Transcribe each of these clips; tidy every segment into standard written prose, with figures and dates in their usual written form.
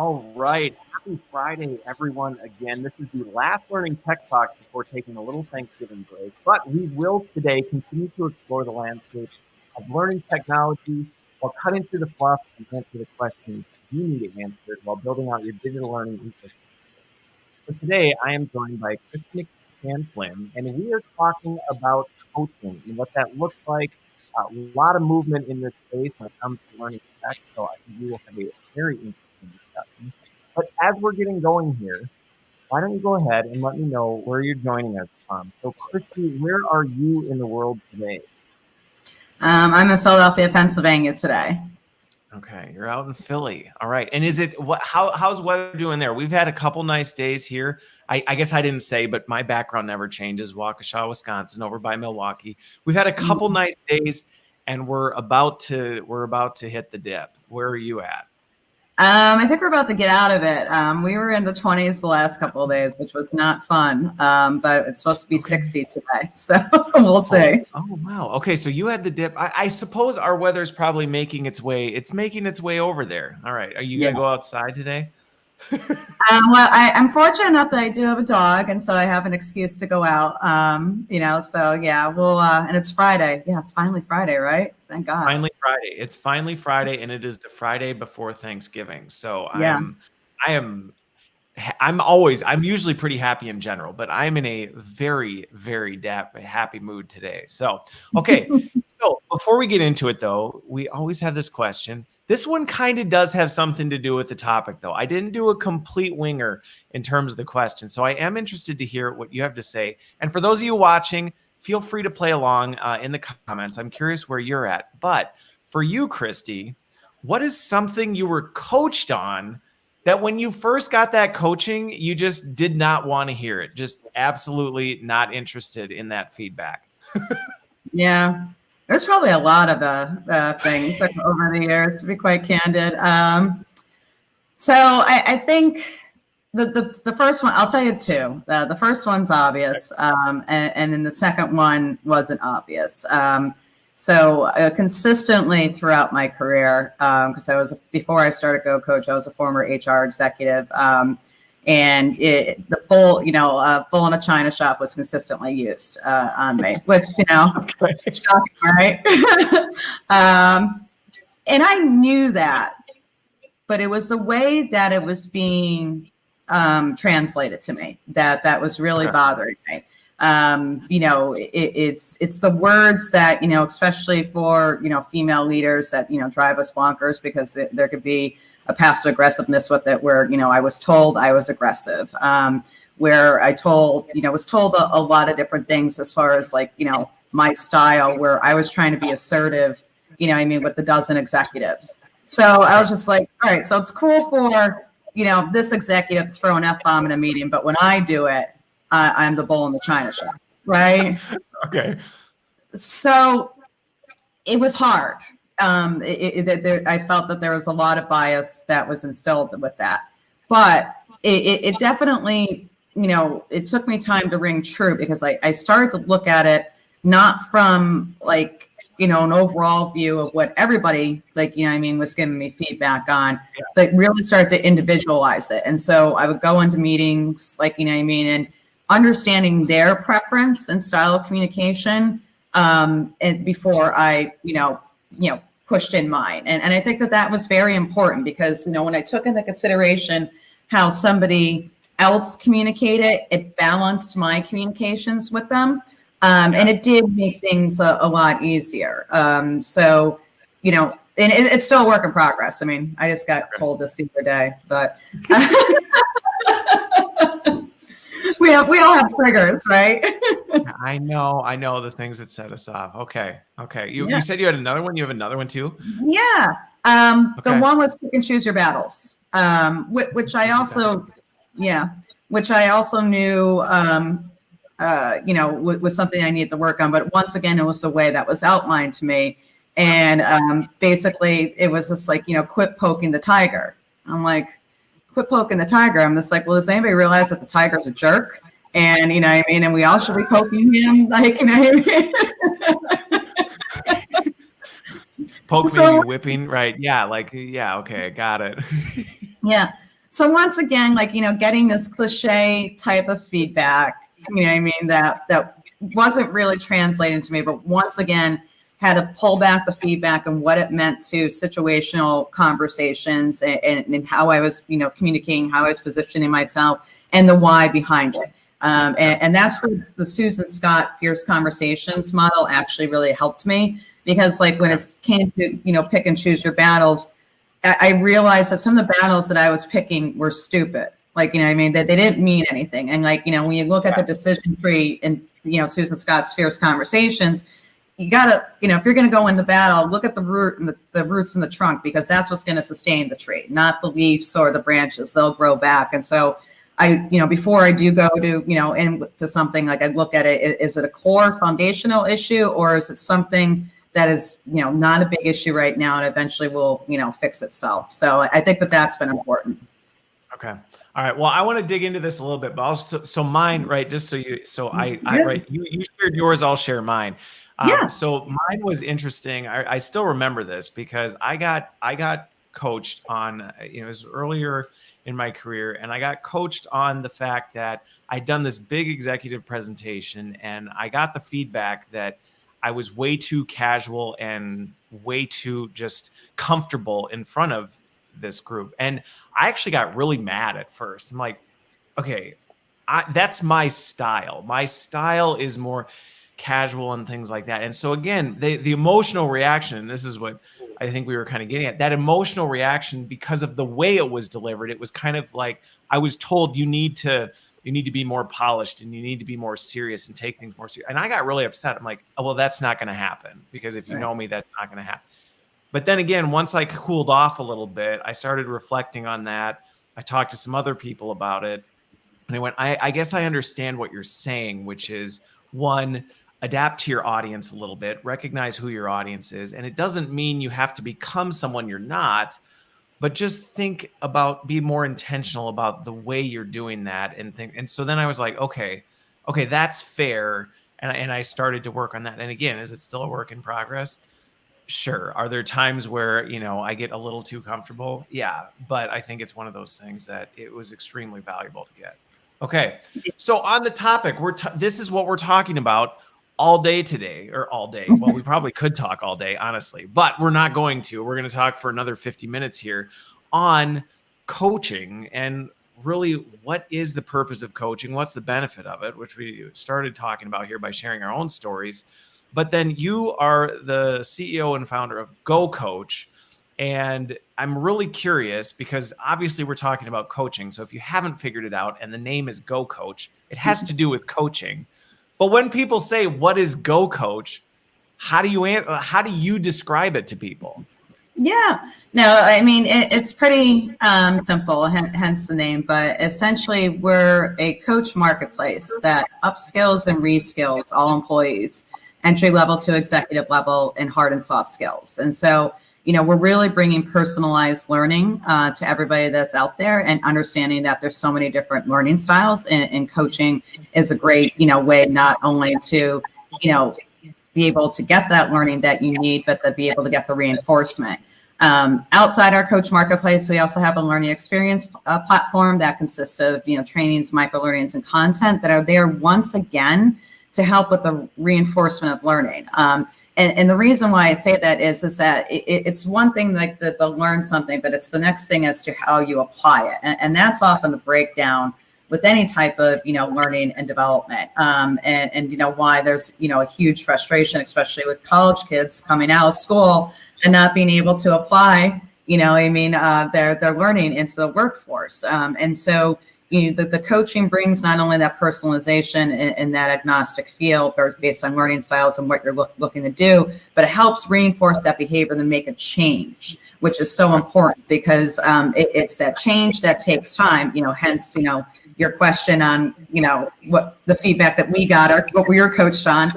All right. Happy Friday, everyone. Again, this is the last Learning Tech Talk before taking a little Thanksgiving break. But we will today continue to explore the landscape of learning technology while cutting through the fluff and answer the questions you need answered while building out your digital learning ecosystem. So today, I am joined by Kristy Mccann Flynn, and we are talking about coaching and what that looks like. A lot of movement in this space when it comes to learning tech, so I think we will have a very interesting discussion. But as we're getting going here, why don't you go ahead and let me know where you're joining us from? So, Kristy, where are you in the world today? I'm in Philadelphia, Pennsylvania today. Okay, you're out in Philly. All right. And is it how's weather doing there? We've had a couple nice days here. I guess I didn't say, but my background never changes. Waukesha, Wisconsin, over by Milwaukee. We've had a couple nice days, and we're about to hit the dip. Where are you at? I think we're about to get out of it. We were in the 20s the last couple of days, which was not fun. But it's supposed to be 60 today, so we'll see. Oh wow. Okay, so you had the dip. I suppose our weather's probably making its way. It's making its way over there. All right. Are you gonna go outside today? Well, I'm fortunate enough that I do have a dog, and so I have an excuse to go out. So yeah, we'll and it's Friday. Yeah, it's finally Friday, right? Thank God. Finally Friday. It's finally Friday, and it is the Friday before Thanksgiving. So I'm usually pretty happy in general, but I'm in a very, very happy mood today. So, okay. So before we get into it though, we always have this question. This one kind of does have something to do with the topic though. I didn't do a complete winger in terms of the question. So I am interested to hear what you have to say. And for those of you watching, feel free to play along in the comments. I'm curious where you're at. But for you, Kristy, what is something you were coached on that when you first got that coaching, you just did not want to hear it? Just absolutely not interested in that feedback. Yeah, there's probably a lot of things over the years, to be quite candid. So I think the first one, I'll tell you two. The first one's obvious, and then the second one wasn't obvious. So consistently throughout my career, because before I started GoCoach, I was a former HR executive, and the bull in a china shop was consistently used on me, which shocking, right? And I knew that, but it was the way that it was being translated to me that was really bothering me. It's the words that, especially for, female leaders that, drive us bonkers, because there could be a passive aggressiveness with it where, I was told I was aggressive, where I was told a lot of different things as far as my style, where I was trying to be assertive, with the dozen executives. So I was just like, all right, so it's cool for, this executive to throw an F-bomb in a meeting, but when I do it, I'm the bull in the china shop, right? Okay. So it was hard. I felt that there was a lot of bias that was instilled with that, but it definitely, it took me time to ring true, because I started to look at it not from an overall view of what everybody was giving me feedback on, but really started to individualize it. And so I would go into meetings, and understanding their preference and style of communication, and before I, pushed in mine. And I think that was very important, because, when I took into consideration how somebody else communicated, it balanced my communications with them. And it did make things a lot easier. And it's still a work in progress. I mean, I just got told this the other day, but we all have triggers, right? I know the things that set us off. Okay. You said you had another one. You have another one too? Yeah. The one was pick and choose your battles, which I also knew, was something I needed to work on. But once again, it was the way that was outlined to me. And basically it was just quit poking the tiger. I'm like, quit poking the tiger. I'm just like, well, does anybody realize that the tiger's a jerk? And, and we all should be poking him, Poke, maybe whipping, right? Yeah, okay, got it. Yeah. So once again, like, getting this cliche type of feedback, that wasn't really translating to me, but once again, had to pull back the feedback and what it meant to situational conversations and how I was, communicating, how I was positioning myself, and the why behind it. And that's where the Susan Scott Fierce Conversations model actually really helped me, because like when it came to, pick and choose your battles, I realized that some of the battles that I was picking were stupid. Like, that they didn't mean anything. And like, when you look at the decision tree in, Susan Scott's Fierce Conversations, you gotta, if you're going to go into battle, look at the root and the roots in the trunk, because that's what's going to sustain the tree, not the leaves or the branches. They'll grow back. And so I, before I do go to, into something, like I look at it, is it a core foundational issue, or is it something that is, not a big issue right now and eventually will, fix itself. So I think that that's been important. Okay. All right. Well, I want to dig into this a little bit, but also, so mine, right. Just so you, right. You shared yours, I'll share mine. So mine was interesting. I still remember this because I got coached on, it was earlier in my career, and I got coached on the fact that I'd done this big executive presentation, and I got the feedback that I was way too casual and way too just comfortable in front of this group. And I actually got really mad at first. I'm like, okay, that's my style. My style is more casual and things like that. And so again, the emotional reaction, and this is what I think we were kind of getting at, that emotional reaction, because of the way it was delivered, it was kind of like I was told you need to be more polished and you need to be more serious and take things more serious. And I got really upset. I'm like, oh, well, that's not going to happen, because if you know me, that's not going to happen. But then again, once I cooled off a little bit, I started reflecting on that. I talked to some other people about it, and I went, I guess I understand what you're saying, which is, one, adapt to your audience a little bit, recognize who your audience is. And it doesn't mean you have to become someone you're not, but just think about, be more intentional about the way you're doing that and think. And so then I was like, okay, that's fair. And I started to work on that. And again, is it still a work in progress? Sure. Are there times where, I get a little too comfortable? Yeah. But I think it's one of those things that it was extremely valuable to get. Okay. So on the topic, this is what we're talking about all day today, or all day. Well, we probably could talk all day, honestly, but we're not going to. We're going to talk for another 50 minutes here on coaching, and really, what is the purpose of coaching? What's the benefit of it? Which we started talking about here by sharing our own stories. But then you are the CEO and founder of GoCoach. And I'm really curious, because obviously we're talking about coaching. So if you haven't figured it out, and the name is GoCoach, it has to do with coaching. But when people say, what is GoCoach? How do you describe it to people? Yeah, no, I mean, it's pretty simple, hence the name. But essentially, we're a coach marketplace that upskills and reskills all employees, entry level to executive level, in hard and soft skills. And so, we're really bringing personalized learning to everybody that's out there, and understanding that there's so many different learning styles, and coaching is a great, way not only to, be able to get that learning that you need, but to be able to get the reinforcement. Outside our coach marketplace, we also have a learning experience platform that consists of, trainings, microlearnings, and content that are there once again to help with the reinforcement of learning. And the reason why I say that is that it's one thing like the learn something, but it's the next thing as to how you apply it. And that's often the breakdown with any type of, learning and development. And why there's, a huge frustration, especially with college kids coming out of school and not being able to apply, their learning into the workforce. And so, the coaching brings not only that personalization and that agnostic feel based on learning styles and what you're looking to do, but it helps reinforce that behavior and make a change, which is so important, because it's that change that takes time, hence, your question on, what the feedback that we got or what we were coached on.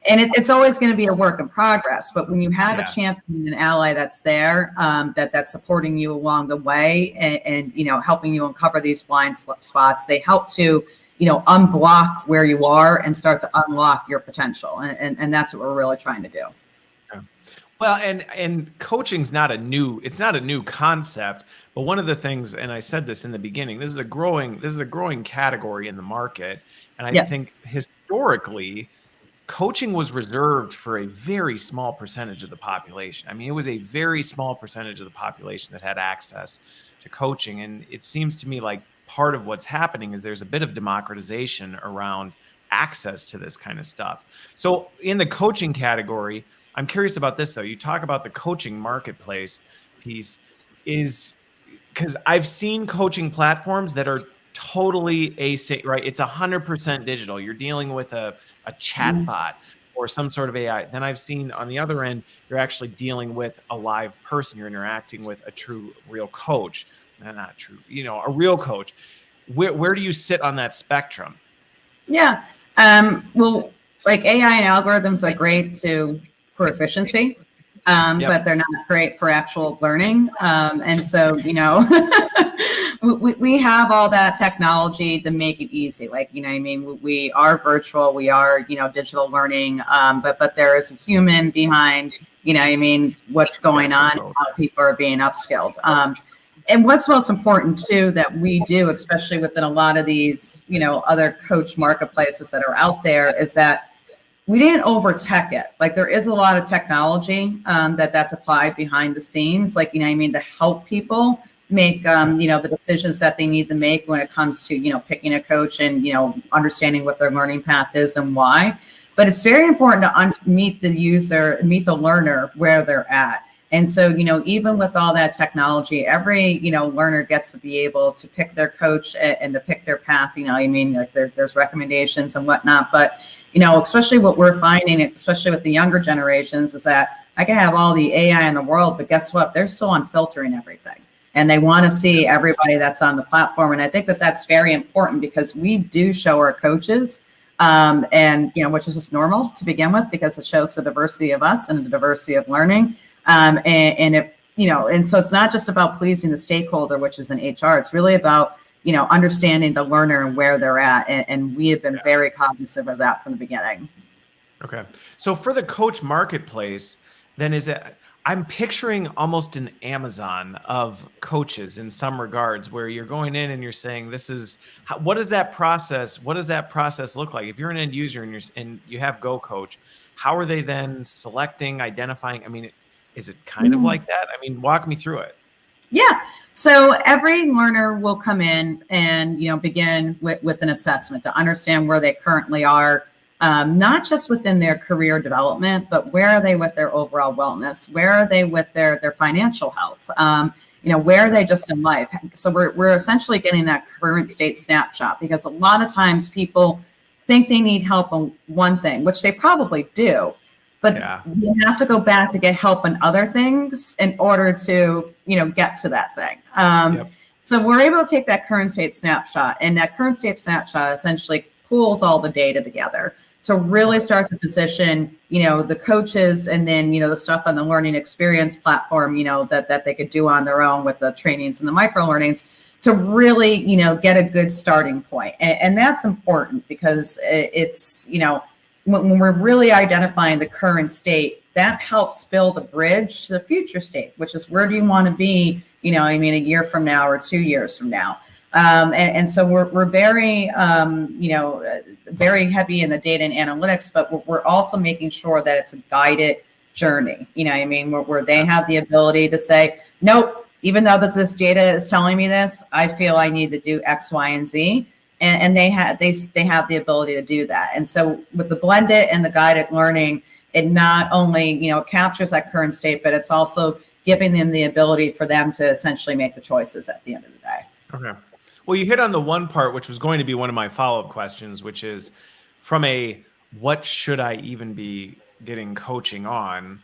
And it's always going to be a work in progress. But when you have a champion, an ally that's there, that's supporting you along the way, and helping you uncover these blind spots, they help to, unblock where you are and start to unlock your potential. And that's what we're really trying to do. Well, and coaching's not a new concept, but one of the things, and I said this in the beginning, this is a growing category in the market. And I think historically, coaching was reserved for a very small percentage of the population. I mean, it was a very small percentage of the population that had access to coaching. And it seems to me like part of what's happening is there's a bit of democratization around access to this kind of stuff. So in the coaching category, I'm curious about this though. You talk about the coaching marketplace piece, is because I've seen coaching platforms that are totally async, right? It's 100% digital. You're dealing with a chat bot or some sort of AI. Then I've seen on the other end, you're actually dealing with a live person. You're interacting with a true, real coach. Not true, a real coach. Where do you sit on that spectrum? Yeah. Well, like AI and algorithms are great for efficiency, but they're not great for actual learning. And so, we have all that technology to make it easy. Like, we are virtual, we are, digital learning, but there is a human behind, what's going on, how people are being upskilled. And what's most important too that we do, especially within a lot of these, other coach marketplaces that are out there, is that we didn't over tech it. Like there is a lot of technology that's applied behind the scenes, like, to help people make, the decisions that they need to make when it comes to, picking a coach and, understanding what their learning path is and why. But it's very important to meet the learner where they're at. And so, even with all that technology, every, learner gets to be able to pick their coach and to pick their path, like there's recommendations and whatnot. But, especially what we're finding, especially with the younger generations, is that I can have all the AI in the world, but guess what? They're still on filtering everything. And they want to see everybody that's on the platform. And I think that that's very important because we do show our coaches, and, which is just normal to begin with, because it shows the diversity of us and the diversity of learning. And so it's not just about pleasing the stakeholder, which is in HR. It's really about, understanding the learner and where they're at. And we have been very cognizant of that from the beginning. Okay. So for the coach marketplace, then I'm picturing almost an Amazon of coaches in some regards, where you're going in and you're saying, what does that process look like? If you're an end user and you have GoCoach, how are they then selecting, identifying? I mean, is it kind of like that? I mean, walk me through it. Yeah. So every learner will come in and, begin with an assessment to understand where they currently are, not just within their career development, but where are they with their overall wellness? Where are they with their financial health? Where are they just in life? So we're essentially getting that current state snapshot, because a lot of times people think they need help on one thing, which they probably do. But you have to go back to get help in other things in order to, get to that thing. So we're able to take that current state snapshot, and that current state snapshot essentially pulls all the data together to really start to position, the coaches, and then, the stuff on the learning experience platform, that they could do on their own with the trainings and the microlearnings, to really, get a good starting point. And that's important, because it's, when we're really identifying the current state, that helps build a bridge to the future state, which is, where do you want to be, a year from now or 2 years from now. And so we're very, very heavy in the data and analytics, but we're also making sure that it's a guided journey, where they have the ability to say, nope, even though that this data is telling me this, I feel I need to do X, Y, and Z. And they have the ability to do that. And so with the blended and the guided learning, it not only, captures that current state, but it's also giving them the ability for them to essentially make the choices at the end of the day. Okay. Well, you hit on the one part, which was going to be one of my follow-up questions, which is from what should I even be getting coaching on?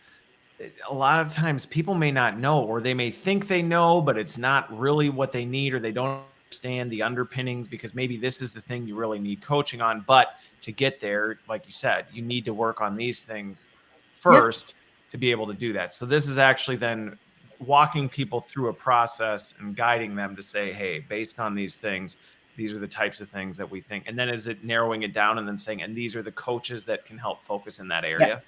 A lot of times people may not know, or they may think they know, but it's not really what they need, or they don't understand the underpinnings, because maybe this is the thing you really need coaching on. But to get there, like you said, you need to work on these things first to be able to do that. So this is actually then walking people through a process and guiding them to say, hey, based on these things, these are the types of things that we think. And then is it narrowing it down and then saying, and these are the coaches that can help focus in that area?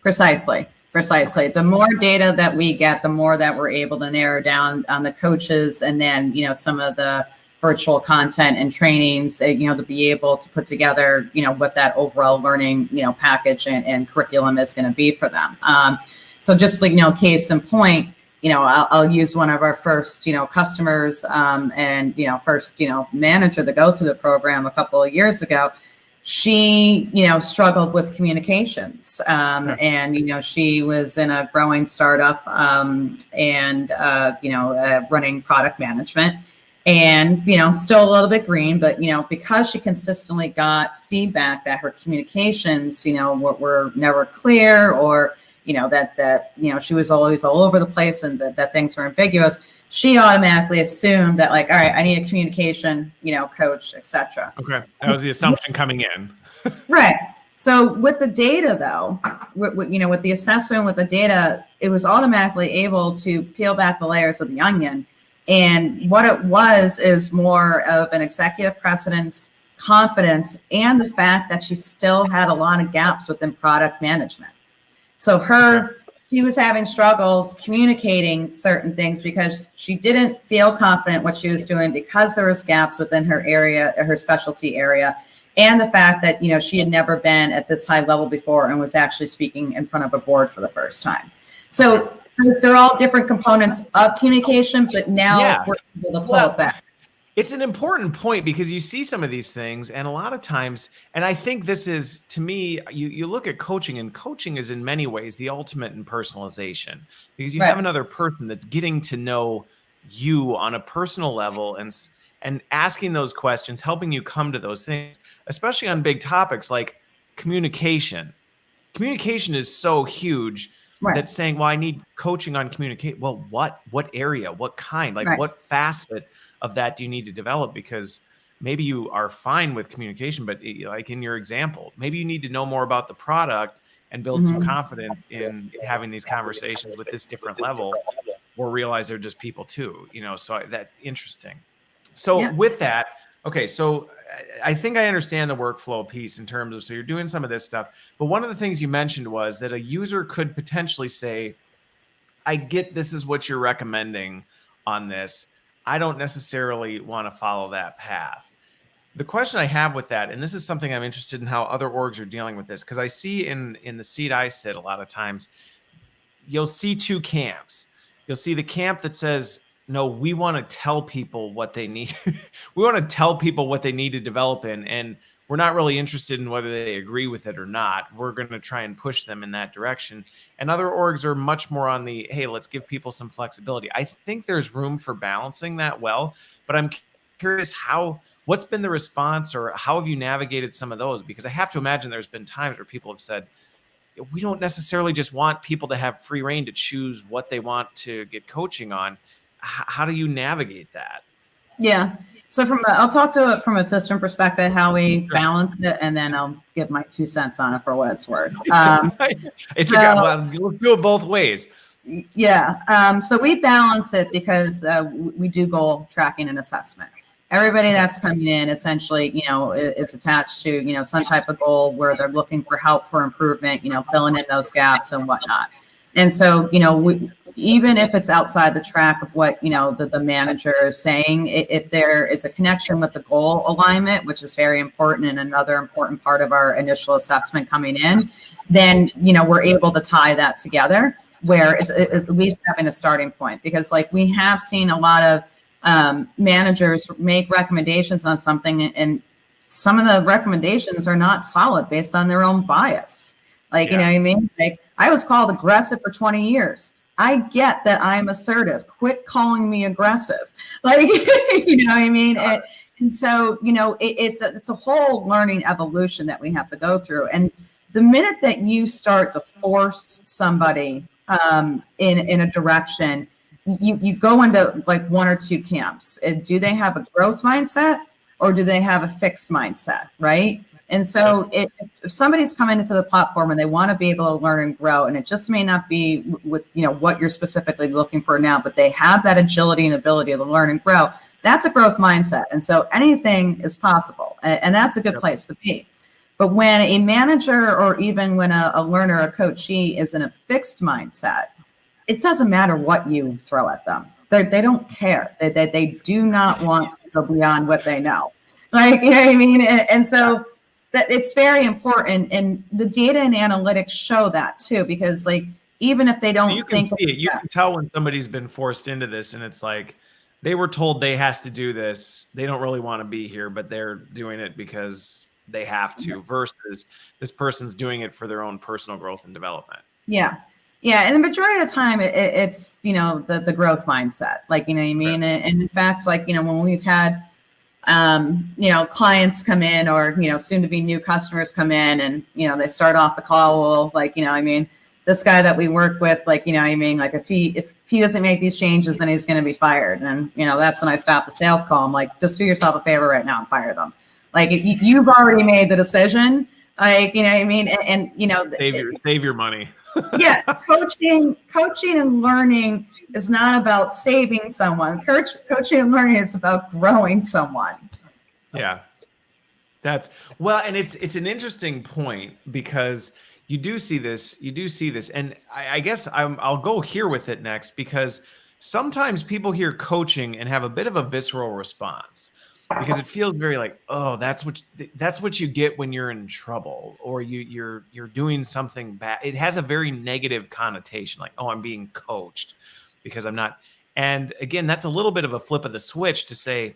Precisely. Precisely. The more data that we get, the more that we're able to narrow down on the coaches, and then, some of the virtual content and trainings, to be able to put together, what that overall learning, package and curriculum is going to be for them. So just like, case in point, I'll use one of our first, customers and, first, manager to go through the program a couple of years ago. She, struggled with communications, and, she was in a growing startup and, running product management. And, still a little bit green, but, because she consistently got feedback that her communications, were never clear, or, that she was always all over the place, and that things were ambiguous, she automatically assumed that, like, all right, I need a communication, coach, etc. Okay. That was the assumption coming in. Right. So with the data, though, with the assessment, with the data, it was automatically able to peel back the layers of the onion. And what it was is more of an executive precedence, confidence, and the fact that she still had a lot of gaps within product management. So she was having struggles communicating certain things because she didn't feel confident what she was doing, because there was gaps within her area, her specialty area, and the fact that, she had never been at this high level before and was actually speaking in front of a board for the first time. So they're all different components of communication, but now we're able to pull it back. It's an important point, because you see some of these things, and a lot of times, and I think this is, to me, you look at coaching, and coaching is in many ways the ultimate in personalization, because you have another person that's getting to know you on a personal level, and asking those questions, helping you come to those things, especially on big topics like communication. Communication is so huge. That's saying, well, I need coaching on communicate. Well, what area, what kind, like what facet of that do you need to develop? Because maybe you are fine with communication, but like in your example, maybe you need to know more about the product and build some confidence in having these conversations with this different level, or realize they're just people too, so that's interesting. So with that, okay, so I think I understand the workflow piece in terms of, so you're doing some of this stuff, but one of the things you mentioned was that a user could potentially say, I get this is what you're recommending on this. I don't necessarily want to follow that path. The question I have with that, and this is something I'm interested in how other orgs are dealing with this, because I see in the seat I sit a lot of times, you'll see two camps. You'll see the camp that says, no, we want to tell people what they need. We want to tell people what they need to develop in, and we're not really interested in whether they agree with it or not. We're going to try and push them in that direction. And other orgs are much more on the, hey, let's give people some flexibility. I think there's room for balancing that well, but I'm curious what's been the response, or how have you navigated some of those? Because I have to imagine there's been times where people have said, we don't necessarily just want people to have free reign to choose what they want to get coaching on. How do you navigate that? Yeah. So I'll talk to it from a system perspective, how we balance it, and then I'll give my 2 cents on it for what it's worth. Let's do it both ways. Yeah. So we balance it because we do goal tracking and assessment. Everybody that's coming in essentially, is attached to, some type of goal where they're looking for help for improvement, filling in those gaps and whatnot. And so, even if it's outside the track of what, the manager is saying, if there is a connection with the goal alignment, which is very important and another important part of our initial assessment coming in, then, we're able to tie that together where it's at least having a starting point. Because like we have seen a lot of managers make recommendations on something, and some of the recommendations are not solid based on their own bias. Like, you know what I mean? Like, I was called aggressive for 20 years. I get that I'm assertive. Quit calling me aggressive. Like, you know what I mean? And so, it's a whole learning evolution that we have to go through. And the minute that you start to force somebody in a direction, you go into like one or two camps. Do they have a growth mindset, or do they have a fixed mindset, right? And so if somebody's coming into the platform and they want to be able to learn and grow, and it just may not be with, what you're specifically looking for now, but they have that agility and ability to learn and grow, that's a growth mindset. And so anything is possible. And that's a good place to be. But when a manager or even when a learner, a coachee is in a fixed mindset, it doesn't matter what you throw at them. They don't care. They do not want to go beyond what they know. Like, you know what I mean? And so that it's very important. And the data and analytics show that too, because like, even if they don't you can think see it, you can tell when somebody's been forced into this, and it's like they were told they have to do this. They don't really want to be here, but they're doing it because they have to, versus this person's doing it for their own personal growth and development. Yeah. Yeah. And the majority of the time it's, you know, the growth mindset, like, you know what I mean? Right. And in fact, like, you know, when we've had, you know, clients come in or, you know, soon to be new customers come in and, you know, they start off the call, well, like, you know, I mean, this guy that we work with, like, you know, I mean, like if he doesn't make these changes, then he's going to be fired. And, you know, that's when I stop the sales call. I'm like, just do yourself a favor right now and fire them. Like you've already made the decision. Like, you know what I mean? And you know, save your money. Yeah. Coaching and learning is not about saving someone. Coaching and learning is about growing someone. Yeah. That's well, and it's an interesting point because you do see this, and I guess I'll go here with it next, because sometimes people hear coaching and have a bit of a visceral response because it feels very like, oh, that's what you get when you're in trouble or you're doing something bad. It has a very negative connotation, like, oh, I'm being coached because I'm not. And again, that's a little bit of a flip of the switch to say,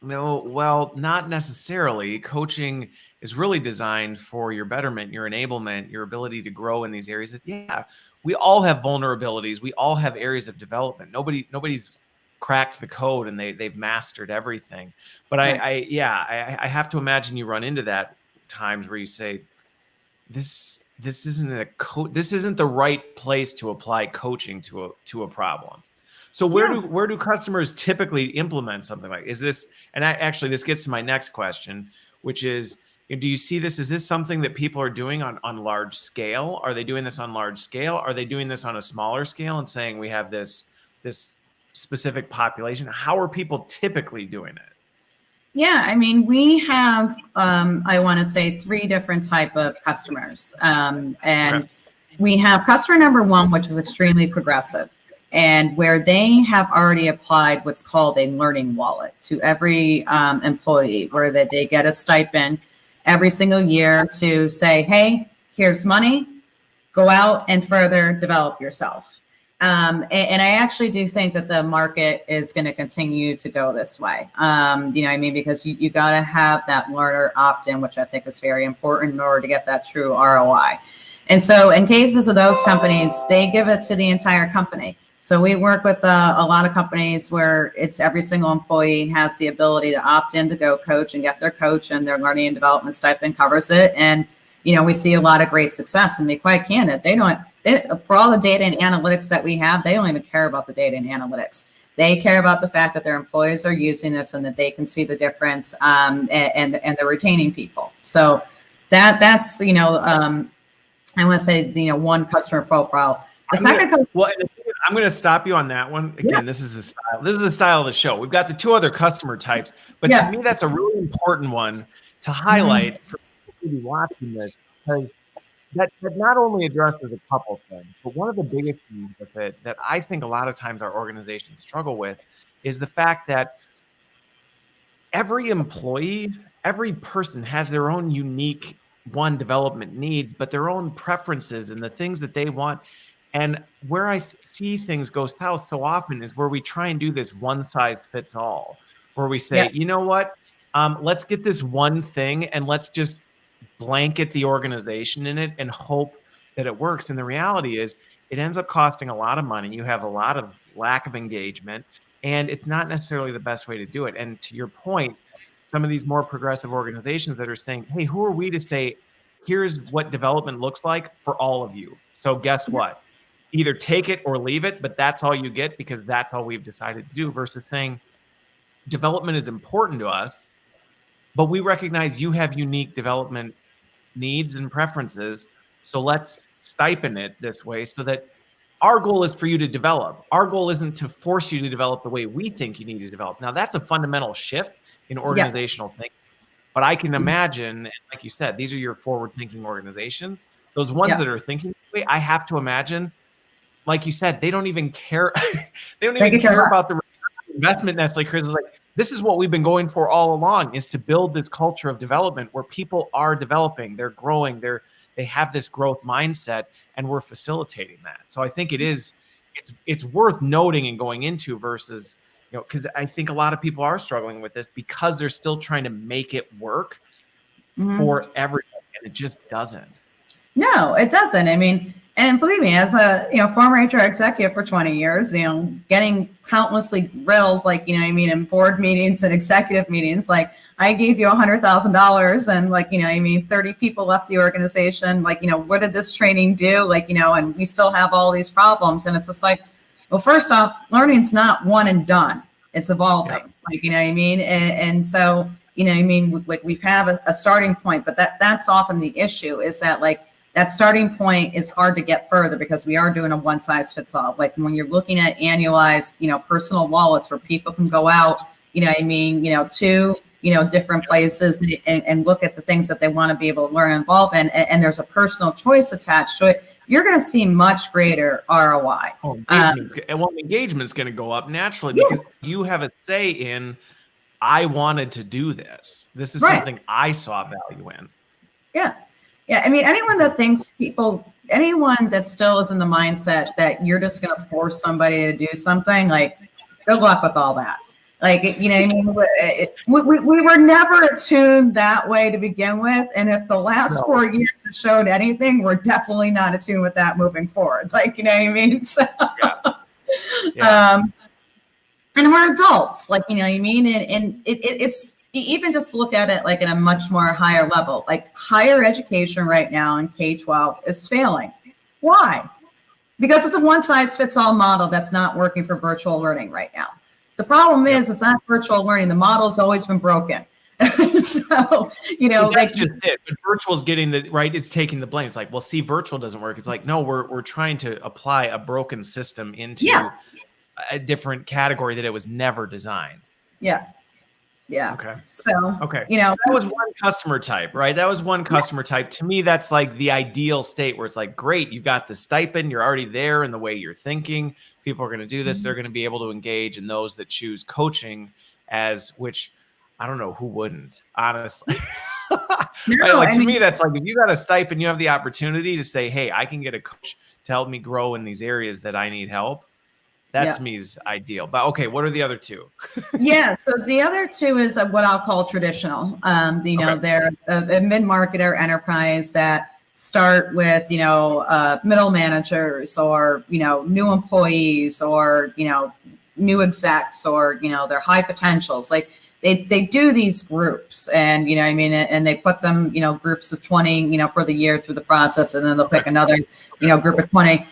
no, well, not necessarily. Coaching is really designed for your betterment, your enablement, your ability to grow in these areas. Yeah, we all have vulnerabilities. We all have areas of development. Nobody's cracked the code and they've mastered everything. But I have to imagine you run into that times where you say, this isn't the right place to apply coaching to a problem. So where do customers typically implement something like, is this, and this gets to my next question, which is, do you see this? Is this something that people are doing on large scale? Are they doing this on large scale? Are they doing this on a smaller scale and saying we have this specific population? How are people typically doing it? Yeah, I mean, we have, I want to say 3 different type of customers. And we have customer number 1, which is extremely progressive, and where they have already applied what's called a learning wallet to every employee, where they get a stipend every single year to say, hey, here's money, go out and further develop yourself. And I actually do think that the market is going to continue to go this way. You know what I mean? Because you got to have that learner opt-in, which I think is very important in order to get that true ROI. And so in cases of those companies, they give it to the entire company. So we work with a lot of companies where it's every single employee has the ability to opt in to GoCoach and get their coach, and their learning and development stipend covers it. And, you know, we see a lot of great success. And to be quite candid, for all the data and analytics that we have, they don't even care about the data and analytics. They care about the fact that their employees are using this and that they can see the difference, and they're retaining people. So that's, you know, I want to say, you know, one customer profile. The second, I'm going to stop you on that one. Again, This is the style. This is the style of the show. We've got the 2 other customer types, but to me, that's a really important one to highlight for people who be watching this, because that not only addresses a couple things, but one of the biggest things with it that I think a lot of times our organizations struggle with is the fact that every employee, every person has their own unique development needs, but their own preferences and the things that they want. And where I see things go south so often is where we try and do this one size fits all, where we say, you know what, let's get this one thing and let's just blanket the organization in it and hope that it works. And the reality is it ends up costing a lot of money. You have a lot of lack of engagement, and it's not necessarily the best way to do it. And to your point, some of these more progressive organizations that are saying, hey, who are we to say, here's what development looks like for all of you. So guess what? Either take it or leave it, but that's all you get because that's all we've decided to do, versus saying development is important to us, but we recognize you have unique development needs and preferences. So let's stipend it this way so that our goal is for you to develop. Our goal isn't to force you to develop the way we think you need to develop. Now, that's a fundamental shift in organizational thinking. But I can imagine, like you said, these are your forward-thinking organizations. Those ones that are thinking this way, I have to imagine, like you said, they don't even care. They don't They even could care care less. about the investment necessarily. Chris is like, this is what we've been going for all along, is to build this culture of development where people are developing, they're growing, they have this growth mindset, and we're facilitating that. So I think it's worth noting and going into versus, because I think a lot of people are struggling with this because they're still trying to make it work for everyone, and it just doesn't. No, it doesn't. I mean, and believe me, as a former HR executive for 20 years, getting countlessly grilled, like in board meetings and executive meetings, like I gave you $100,000 and 30 people left the organization. What did this training do? And we still have all these problems. And it's just like, well, first off, learning's not one and done. It's evolving. And so we have a starting point, but that's often the issue, is that that starting point is hard to get further because we are doing a one size fits all. Like when you're looking at annualized, personal wallets where people can go out, to, different places and look at the things that they want to be able to learn and involve in, and there's a personal choice attached to it, you're going to see much greater ROI. Engagement's going to go up naturally because you have a say in, I wanted to do this. This is something I saw value in. Yeah. Yeah, I mean, anyone that thinks anyone that still is in the mindset that you're just going to force somebody to do something, good luck with all that. We were never attuned that way to begin with. And if the last 4 years have showed anything, we're definitely not attuned with that moving forward. So, and we're adults, and it's, even just look at it in a much more higher level, higher education right now in K-12 is failing. Why? Because it's a one size fits all model that's not working for virtual learning right now. The problem is it's not virtual learning. The model's always been broken. So, that's just it. But virtual is getting it's taking the blame. It's like, well, see, virtual doesn't work. It's like, no, we're trying to apply a broken system into a different category that it was never designed. Yeah. Yeah. Okay. So, that was one customer type, right? That was one customer type. To me, that's the ideal state where it's great, you got the stipend, you're already there in the way you're thinking. People are going to do this. They're going to be able to engage, and those that choose coaching which I don't know who wouldn't, honestly. To me, that's if you got a stipend, you have the opportunity to say, hey, I can get a coach to help me grow in these areas that I need help. That to me is ideal. But okay, what are the other two? So the other two is what I'll call traditional. They're a mid-market or enterprise that start with, middle managers or, new employees or, new execs or, they're high potentials. They do these groups and, and they put them, groups of 20, for the year through the process, and then they'll pick another, group of 20.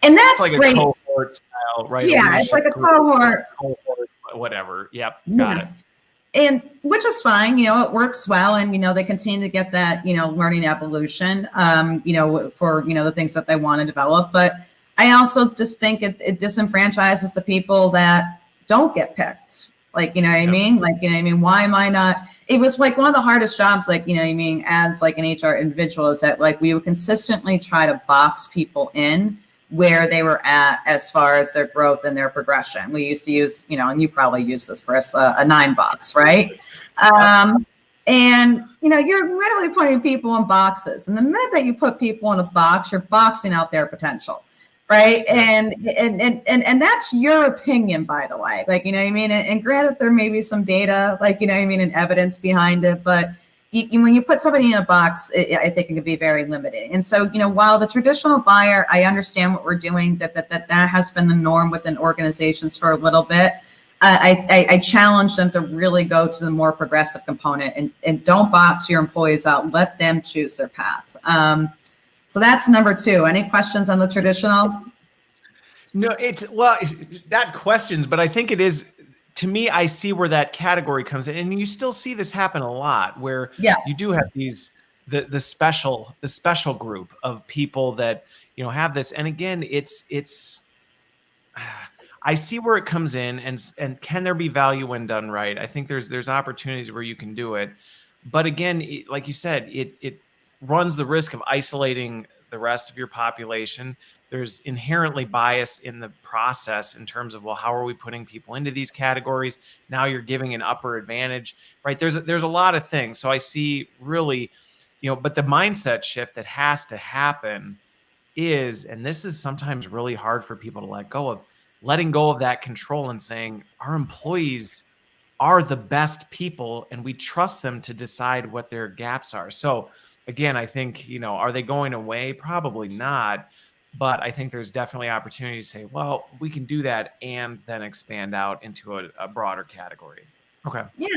And that's great. Cohort style, right? Yeah, it's like a cohort, whatever. Yep, got it. And which is fine, it works well, and they continue to get that learning evolution, for the things that they want to develop. But I also just think it disenfranchises the people that don't get picked. Why am I not? It was one of the hardest jobs, as an HR individual, is that we would consistently try to box people in where they were at as far as their growth and their progression. We used to use, and you probably use this, Chris, a 9 box, right? And, you're literally putting people in boxes. And the minute that you put people in a box, you're boxing out their potential, right? And that's your opinion, by the way. And granted, there may be some data, and evidence behind it, but when you put somebody in a box, I think it can be very limiting. And so, while the traditional buyer, I understand what we're doing, that has been the norm within organizations for a little bit. I challenge them to really go to the more progressive component and don't box your employees out. Let them choose their path. So that's number 2. Any questions on the traditional? No, it's not questions, but I think it is. To me, I see where that category comes in, and you still see this happen a lot, where you do have the special group of people that have this. And again, it's I see where it comes in, and can there be value when done right? I think there's opportunities where you can do it, But again, like you said, it runs the risk of isolating the rest of your population. There's inherently bias in the process in terms of, well, how are we putting people into these categories? Now you're giving an upper advantage, right? There's a lot of things. So I see really, but the mindset shift that has to happen is, and this is sometimes really hard for people to let go of, letting go of that control and saying our employees are the best people and we trust them to decide what their gaps are. So again, I think, are they going away? Probably not. But I think there's definitely opportunity to say, well, we can do that and then expand out into a broader category. Okay. Yeah.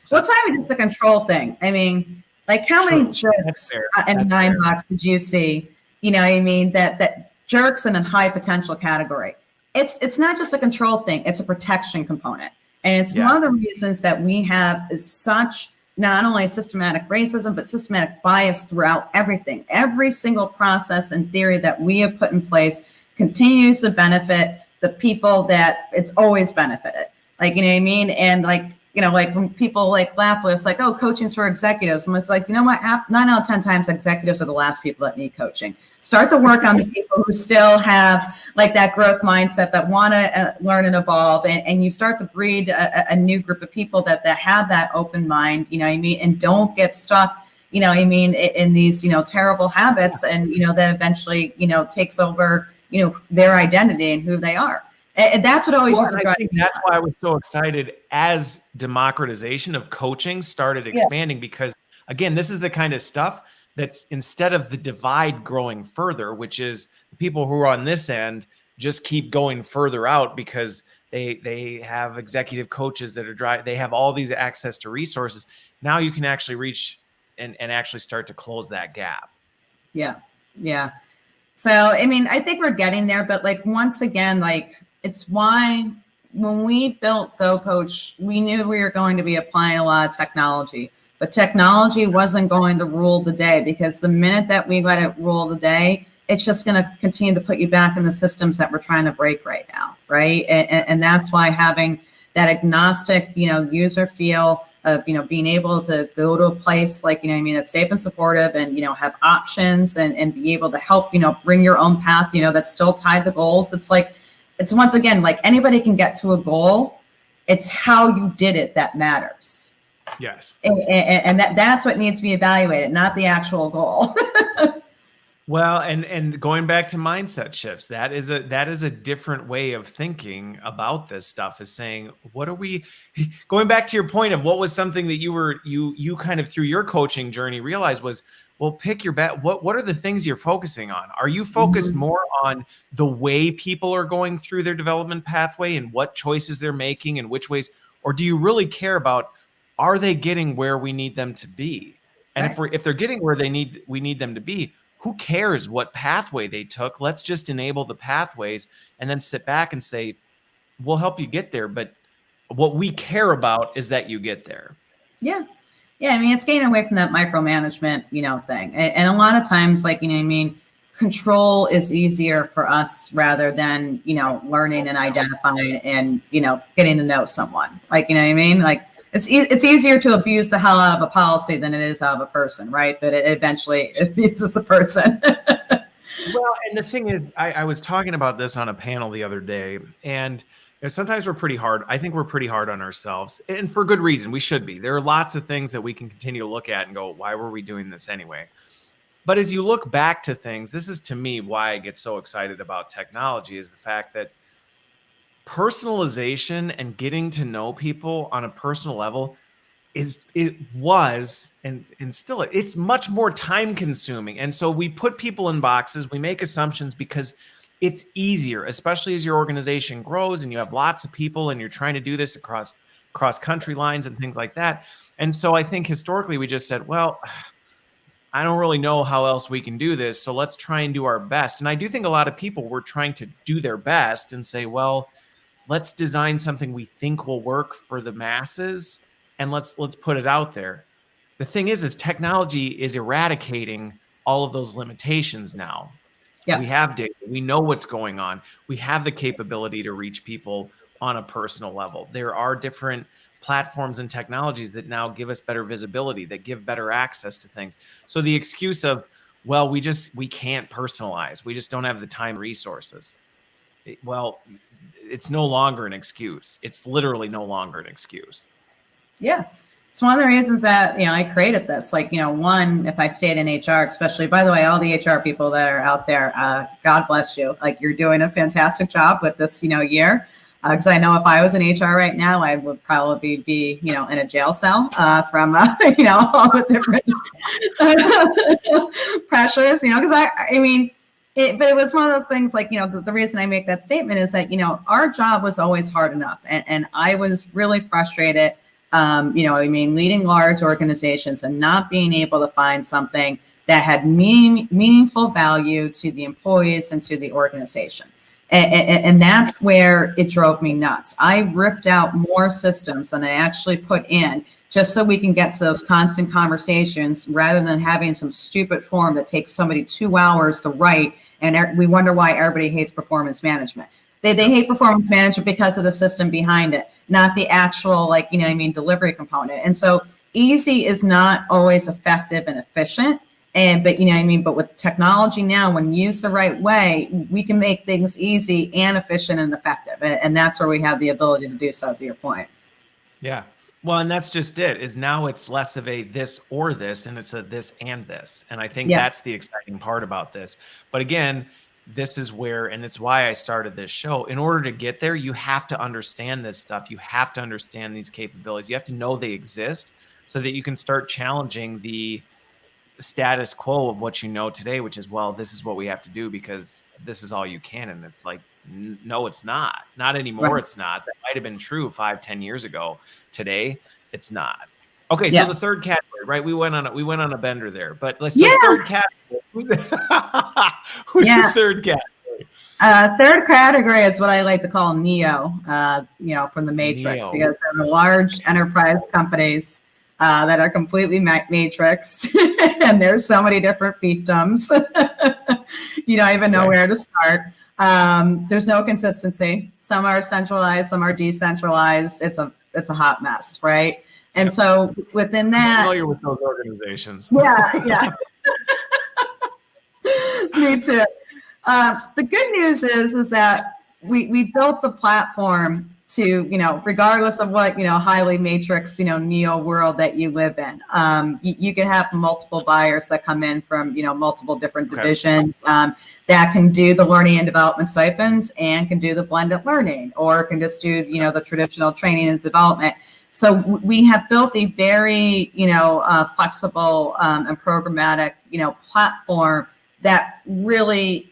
So well, it's not even just a control thing. I mean, like how many jerks in my box did you see? I mean, that jerks in a high potential category. It's not just a control thing. It's a protection component. And it's one of the reasons that we have is such not only systematic racism, but systematic bias throughout everything. Every single process and theory that we have put in place continues to benefit the people that it's always benefited. Like, you know what I mean? And like when people like laugh with us, like, oh, coaching's for executives. And it's like, you know what? 9 out of 10 times executives are the last people that need coaching. Start to work on the people who still have like that growth mindset that want to learn and evolve. And you start to breed a new group of people that have that open mind, you know what I mean? And don't get stuck, you know what I mean, in these, terrible habits and, that eventually, takes over, their identity and who they are. And that's what always used to drive me. I think that's why I was so excited as democratization of coaching started expanding, because again, this is the kind of stuff that's, instead of the divide growing further, which is the people who are on this end just keep going further out because they have executive coaches that are they have all these access to resources. Now you can actually reach and actually start to close that gap. Yeah. Yeah. So, I mean, I think we're getting there, but like, once again, like, it's why when we built GoCoach, we knew we were going to be applying a lot of technology, but technology wasn't going to rule the day, because the minute that we let it rule the day, it's just going to continue to put you back in the systems that we're trying to break right now, right? And that's why having that agnostic, user feel of, being able to go to a place like, that's safe and supportive and, have options and be able to help, bring your own path, that's still tied to goals. It's once again, like anybody can get to a goal. It's how you did it that matters. Yes. And that's what needs to be evaluated, not the actual goal. Well, and going back to mindset shifts, that is a different way of thinking about this stuff, is saying, what are we, going back to your point of what was something that you kind of through your coaching journey realized was, well, pick your bet. What are the things you're focusing on? Are you focused more on the way people are going through their development pathway and what choices they're making and which ways, or do you really care about, are they getting where we need them to be? And right. if they're getting where we need them to be, who cares what pathway they took? Let's just enable the pathways and then sit back and say, we'll help you get there. But what we care about is that you get there. Yeah. Yeah. I mean, it's getting away from that micromanagement, thing. And a lot of times, like, control is easier for us rather than, learning and identifying and, getting to know someone. Like, you know what I mean? Like, it's easier to abuse the hell out of a policy than it is out of a person, right? But it eventually abuses the person. Well, and the thing is, I was talking about this on a panel the other day, and sometimes we're pretty hard. I think we're pretty hard on ourselves, and for good reason. We should be. There are lots of things that we can continue to look at and go, why were we doing this anyway? But as you look back to things, this is to me why I get so excited about technology, is the fact that personalization and getting to know people on a personal level was and still it's much more time consuming. And so we put people in boxes, we make assumptions because it's easier, especially as your organization grows and you have lots of people and you're trying to do this across country lines and things like that. And so I think historically we just said, well, I don't really know how else we can do this, so let's try and do our best. And I do think a lot of people were trying to do their best and say, well, let's design something we think will work for the masses, and let's put it out there. The thing is technology is eradicating all of those limitations now. Yeah. We have data. We know what's going on. We have the capability to reach people on a personal level. There are different platforms and technologies that now give us better visibility, that give better access to things. So the excuse of, well, we can't personalize, we just don't have the time and resources. Well, it's no longer an excuse. It's literally no longer an excuse. Yeah. It's one of the reasons that, I created this. Like, one, if I stayed in HR, especially, by the way, all the HR people that are out there, God bless you. Like, you're doing a fantastic job with this, year. Because I know if I was in HR right now, I would probably be, in a jail cell from, all the different pressures, because but it was one of those things like, the reason I make that statement is that, our job was always hard enough. And I was really frustrated, leading large organizations and not being able to find something that had meaningful value to the employees and to the organization. And that's where it drove me nuts. I ripped out more systems than I actually put in just so we can get to those constant conversations rather than having some stupid form that takes somebody 2 hours to write. And we wonder why everybody hates performance management. They hate performance management because of the system behind it, not the actual, delivery component. And so easy is not always effective and efficient. But with technology now, when used the right way, we can make things easy and efficient and effective. And that's where we have the ability to do so, to your point. Yeah. Well, and that's just it, is now it's less of a this or this, and it's a this and this. And I think that's the exciting part about this. But again, this is where, and it's why I started this show. In order to get there, you have to understand this stuff. You have to understand these capabilities. You have to know they exist so that you can start challenging the status quo of what you know today, which is, well, this is what we have to do because this is all you can. And it's like, no, it's not anymore. Right. It's not. That might've been true 5-10 years ago. Today, it's not. Okay. So the third category, right? We went on a bender there, but let's do the third category. Who's the third category? Third category is what I like to call Neo, from the Matrix, because they're the large enterprise companies that are completely matrixed, and there's so many different fiefdoms. You don't even know where to start. There's no consistency. Some are centralized, some are decentralized. It's a hot mess, right? And so within that, I'm familiar with those organizations. Yeah. Me too. The good news is that we built the platform to, regardless of what, highly matrix, neo world that you live in. You can have multiple buyers that come in from, multiple different divisions that can do the learning and development stipends and can do the blended learning, or can just do, the traditional training and development. So we have built a very, flexible and programmatic, platform that really,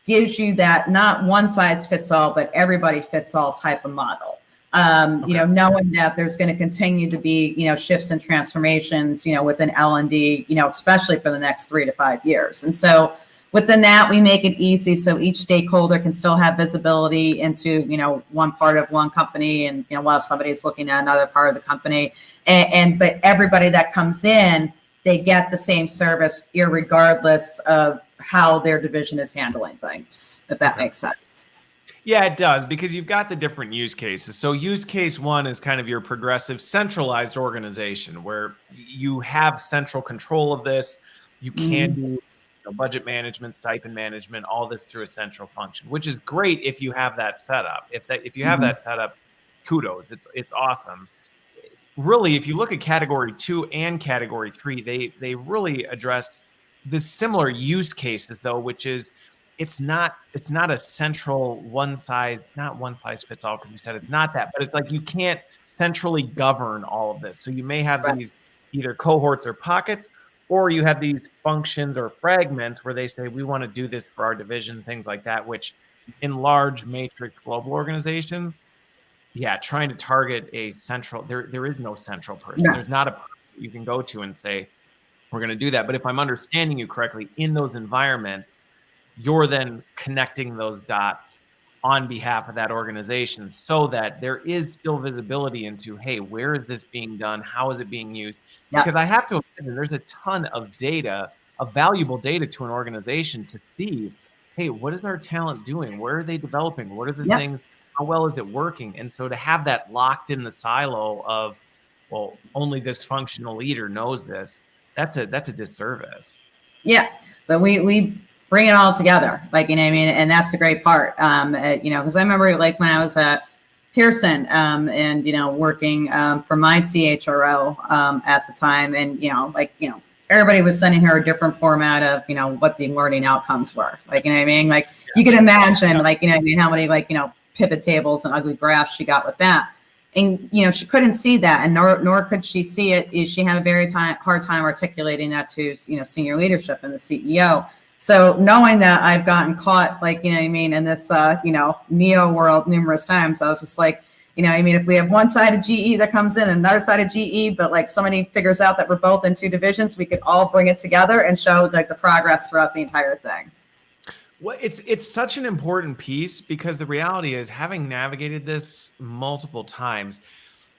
gives you that not one size fits all, but everybody fits all type of model. Knowing that there's going to continue to be, shifts and transformations, within L&D, especially for the next 3 to 5 years. And so within that, we make it easy so each stakeholder can still have visibility into, one part of one company, and, while somebody's looking at another part of the company, but everybody that comes in, they get the same service irregardless of how their division is handling things, if that makes sense. Yeah, it does, because you've got the different use cases. So use case one is kind of your progressive centralized organization where you have central control of this. You can do budget management, stipend management, all this through a central function, which is great if you have that set up. If you have that set up, kudos, it's awesome. Really, if you look at category 2 and category 3, they really address the similar use cases, though, which is it's not a central not one size fits all, because you said it's not that, but it's like you can't centrally govern all of this. So you may have these either cohorts or pockets, or you have these functions or fragments where they say, we want to do this for our division, things like that, which in large matrix global organizations, trying to target a central, there is no central person. No. There's not a person you can go to and say, we're going to do that. But if I'm understanding you correctly, in those environments, you're then connecting those dots on behalf of that organization so that there is still visibility into, hey, where is this being done? How is it being used? Because I have to imagine there's a ton of data, of valuable data to an organization to see, hey, what is our talent doing? Where are they developing? What are the things how well is it working? And so to have that locked in the silo of, well, only this functional leader knows this, that's a disservice. Yeah, but we bring it all together, like, you know what I mean? And that's the great part. You know, because I remember like when I was at Pearson, and, you know, working for my CHRO at the time, and, you know, like, you know, everybody was sending her a different format of, you know, what the learning outcomes were. Like, you know what I mean? Like, you can imagine, like, you know what I mean, how many, like, you know, pivot tables and ugly graphs she got with that. And, you know, she couldn't see that, and nor could she see it. She had a very hard time articulating that to, you know, senior leadership and the CEO. So knowing that I've gotten caught, like, you know what I mean, in this, you know, Neo world numerous times, I was just like, you know, I mean, if we have one side of GE that comes in and another side of GE, but like somebody figures out that we're both in two divisions, we could all bring it together and show like the progress throughout the entire thing. Well, it's such an important piece, because the reality is, having navigated this multiple times,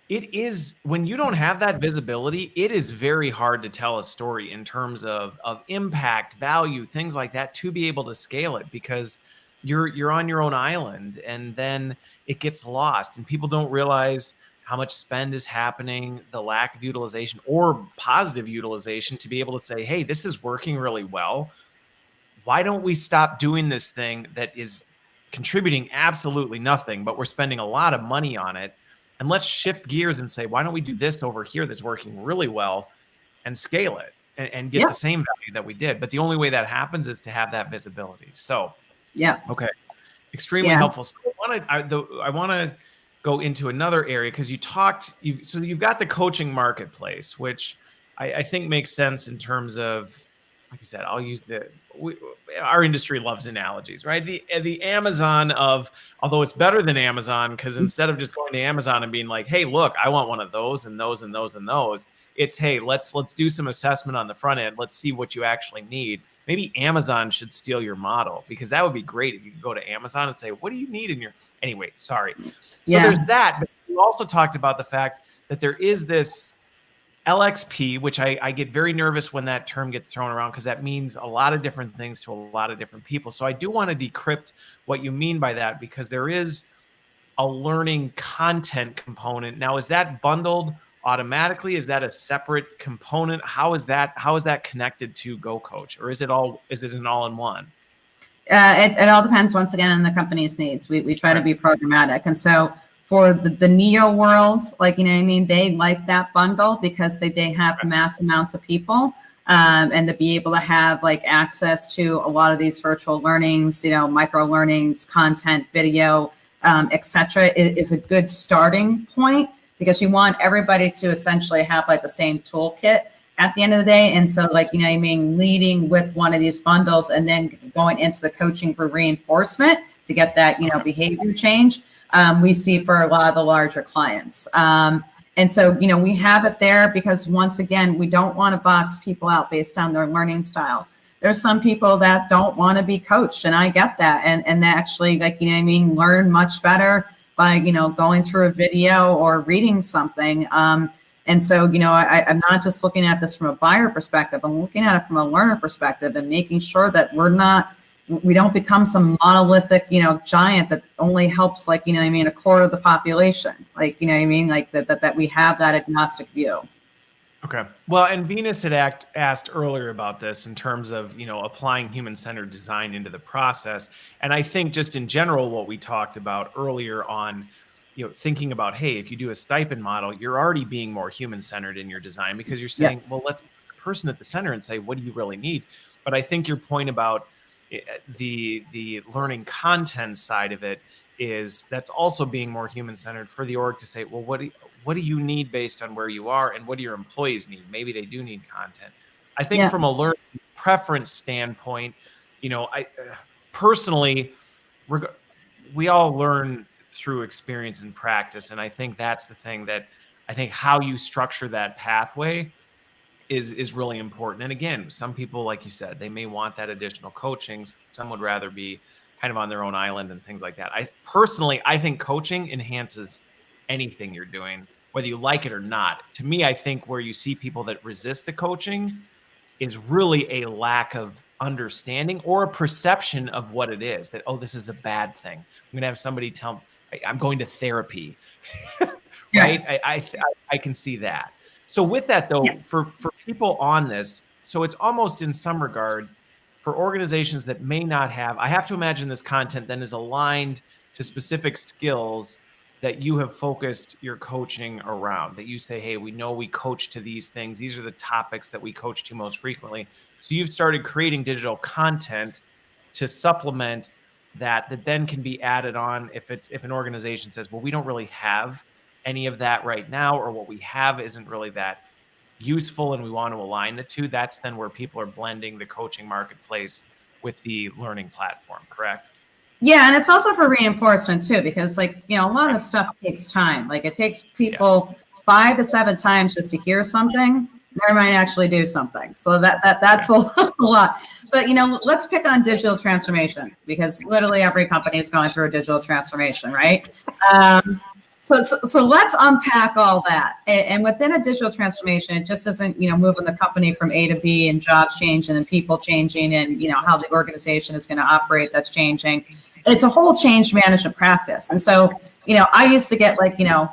it is, when you don't have that visibility, it is very hard to tell a story in terms of impact, value, things like that, to be able to scale it, because you're on your own island, and then it gets lost, and people don't realize how much spend is happening, the lack of utilization or positive utilization, to be able to say, hey, this is working really well. Why don't we stop doing this thing that is contributing absolutely nothing, but we're spending a lot of money on it? And let's shift gears and say, why don't we do this over here that's working really well, and scale it and get the same value that we did? But the only way that happens is to have that visibility. So, okay, extremely helpful. So I want to go into another area, because so you've got the coaching marketplace, which I think makes sense in terms of, like I said, I'll use our industry loves analogies, right? The Amazon of, although it's better than Amazon, because instead of just going to Amazon and being like, hey, look, I want one of those and those and those and those, it's, hey, let's do some assessment on the front end. Let's see what you actually need. Maybe Amazon should steal your model, because that would be great if you could go to Amazon and say, what do you need in your, anyway, sorry. So there's that, but you also talked about the fact that there is this LXP, which I get very nervous when that term gets thrown around, because that means a lot of different things to a lot of different people. So I do want to decrypt what you mean by that, because there is a learning content component. Now, is that bundled automatically? Is that a separate component? How is that connected to GoCoach, or is it an all-in-one? It all depends, once again, on the company's needs. We try to be programmatic. And so for the Neo world, like, you know what I mean, they like that bundle, because they have mass amounts of people, and to be able to have like access to a lot of these virtual learnings, you know, micro learnings, content, video, etc., is a good starting point, because you want everybody to essentially have like the same toolkit at the end of the day. And so, like, you know what I mean, leading with one of these bundles and then going into the coaching for reinforcement to get that, you know, behavior change, we see for a lot of the larger clients. And so, you know, we have it there because, once again, we don't want to box people out based on their learning style. There's some people that don't want to be coached, and I get that. And they actually, like, you know what I mean, learn much better by, you know, going through a video or reading something. And so, you know, I'm not just looking at this from a buyer perspective. I'm looking at it from a learner perspective, and making sure that we don't become some monolithic, you know, giant that only helps, like, you know what I mean, a quarter of the population. Like, you know what I mean? Like that we have that agnostic view. Okay. Well, and Venus had asked earlier about this in terms of, you know, applying human-centered design into the process. And I think just in general, what we talked about earlier on, you know, thinking about, hey, if you do a stipend model, you're already being more human-centered in your design, because you're saying, well, let's put the person at the center and say, what do you really need? But I think your point about the learning content side of it is, that's also being more human-centered for the org to say, well, what do you need based on where you are, and what do your employees need? Maybe they do need content. I think from a learning preference standpoint, you know, I personally, we all learn through experience and practice. And I think that's the thing, that I think how you structure that pathway is really important. And again, some people, like you said, they may want that additional coaching. Some would rather be kind of on their own island and things like that. I think coaching enhances anything you're doing, whether you like it or not. To me, I think where you see people that resist the coaching is really a lack of understanding or a perception of what it is, that, oh, this is a bad thing. I'm going to have somebody I'm going to therapy, Yeah. right? I can see that. So with that though, for people on this, so it's almost in some regards for organizations that may not have, I have to imagine this content then is aligned to specific skills that you have focused your coaching around, that you say, hey, we know we coach to these things. These are the topics that we coach to most frequently. So you've started creating digital content to supplement that then can be added on if an organization says, well, we don't really have any of that right now, or what we have isn't really that useful and we want to align the two. That's then where people are blending the coaching marketplace with the learning platform, correct? Yeah, and it's also for reinforcement too, because like, a lot of stuff takes time. Like it takes people 5 to 7 times just to hear something. They might actually do something. So that's a lot. But let's pick on digital transformation, because literally every company is going through a digital transformation, right? So let's unpack all that. And within a digital transformation, it just isn't, moving the company from A to B and jobs changing and people changing and, how the organization is going to operate that's changing. It's a whole change management practice. And so, I used to get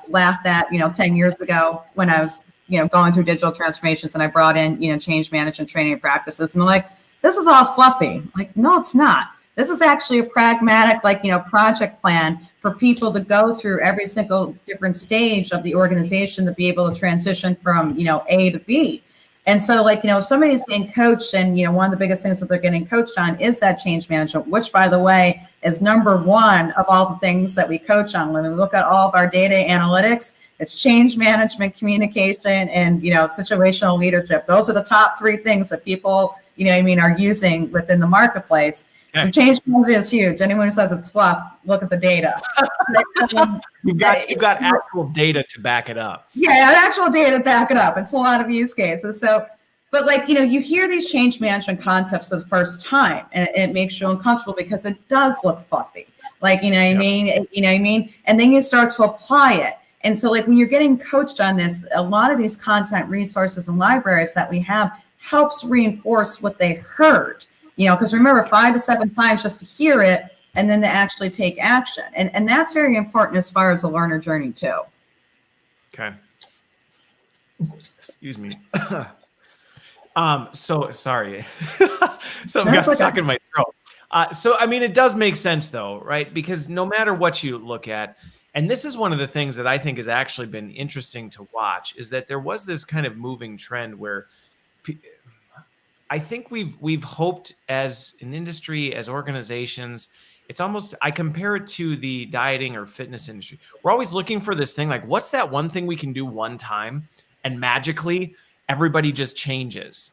laughed at, 10 years ago when I was, going through digital transformations and I brought in, change management training and practices. And they're like, this is all fluffy. Like, no, it's not. This is actually a pragmatic, project plan for people to go through every single different stage of the organization to be able to transition from, A to B. And so if somebody's being coached and, one of the biggest things that they're getting coached on is that change management, which by the way, is number one of all the things that we coach on. When we look at all of our data analytics, it's change management, communication, and, situational leadership. Those are the top 3 things that people, are using within the marketplace. So change management is huge. Anyone who says it's fluff, look at the data. You've got actual data to back it up. Yeah, actual data to back it up. It's a lot of use cases. So, but you hear these change management concepts for the first time, and it makes you uncomfortable because it does look fluffy. You know what I mean? And then you start to apply it. And so when you're getting coached on this, a lot of these content resources and libraries that we have helps reinforce what they heard. Because remember, 5 to 7 times just to hear it and then to actually take action. And that's very important as far as the learner journey too. Okay. Excuse me. So sorry. Something got stuck in my throat. It does make sense though, right? Because no matter what you look at, and this is one of the things that I think has actually been interesting to watch, is that there was this kind of moving trend where I think we've hoped as an industry, as organizations, it's almost, I compare it to the dieting or fitness industry. We're always looking for this thing, like what's that one thing we can do one time and magically everybody just changes.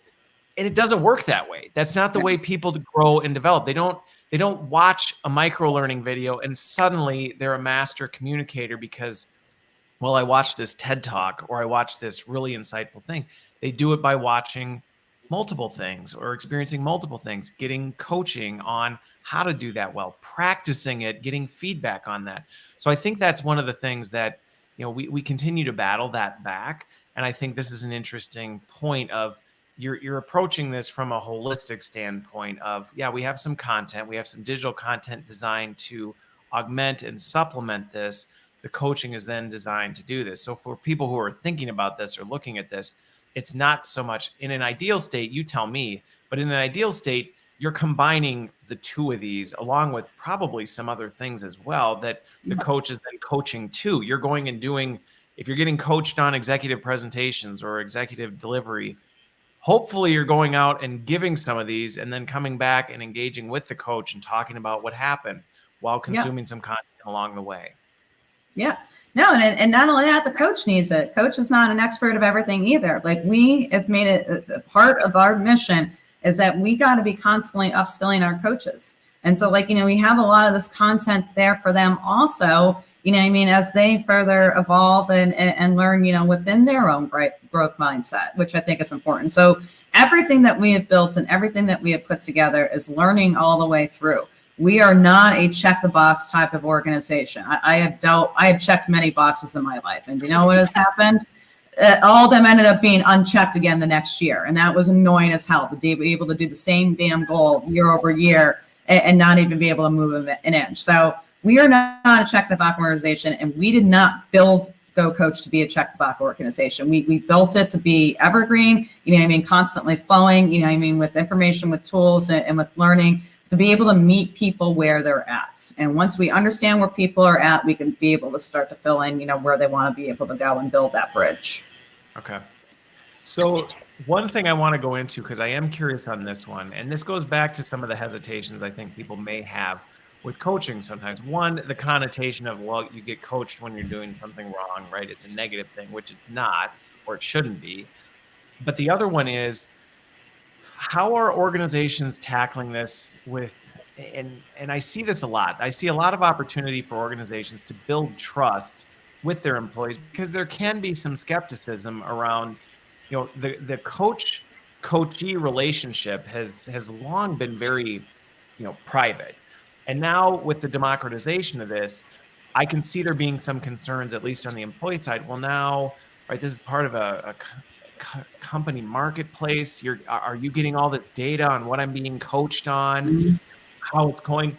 And it doesn't work that way. That's not the way people grow and develop. They don't watch a microlearning video and suddenly they're a master communicator because, well, I watched this TED Talk or I watched this really insightful thing. They do it by watching multiple things or experiencing multiple things, getting coaching on how to do that well, practicing it, getting feedback on that. So I think that's one of the things that, we continue to battle that back. And I think this is an interesting point of you're approaching this from a holistic standpoint of, we have some content, we have some digital content designed to augment and supplement this. The coaching is then designed to do this. So for people who are thinking about this or looking at this, it's not so much in an ideal state, you tell me, but in an ideal state, you're combining the 2 of these along with probably some other things as well that the coach is then coaching too. You're going and doing, if you're getting coached on executive presentations or executive delivery, hopefully you're going out and giving some of these and then coming back and engaging with the coach and talking about what happened while consuming some content along the way. Yeah. No, and not only that, the coach needs it. Coach is not an expert of everything either. We have made it a part of our mission is that we got to be constantly upskilling our coaches. And so we have a lot of this content there for them also, as they further evolve and learn, within their own growth mindset, which I think is important. So everything that we have built and everything that we have put together is learning all the way through. We are not a check the box type of organization. I have checked many boxes in my life, and you know what has happened? All of them ended up being unchecked again the next year, and that was annoying as hell to be able to do the same damn goal year over year and not even be able to move an inch. So We are not a check the box organization, and we did not build GoCoach to be a check the box organization. We built it to be evergreen, constantly flowing, with information, with tools, and with learning, to be able to meet people where they're at. And once we understand where people are at, we can be able to start to fill in, where they want to be able to go and build that bridge. Okay. So one thing I want to go into, because I am curious on this one, and this goes back to some of the hesitations I think people may have with coaching sometimes. One, the connotation of, well, you get coached when you're doing something wrong, right? It's a negative thing, which it's not, or it shouldn't be. But the other one is, how are organizations tackling this with, and I see this a lot. I see a lot of opportunity for organizations to build trust with their employees, because there can be some skepticism around, the coachee relationship has long been very, private. And now with the democratization of this, I can see there being some concerns, at least on the employee side. Well, now, right, this is part of a company marketplace. Are you getting all this data on what I'm being coached on, how it's going?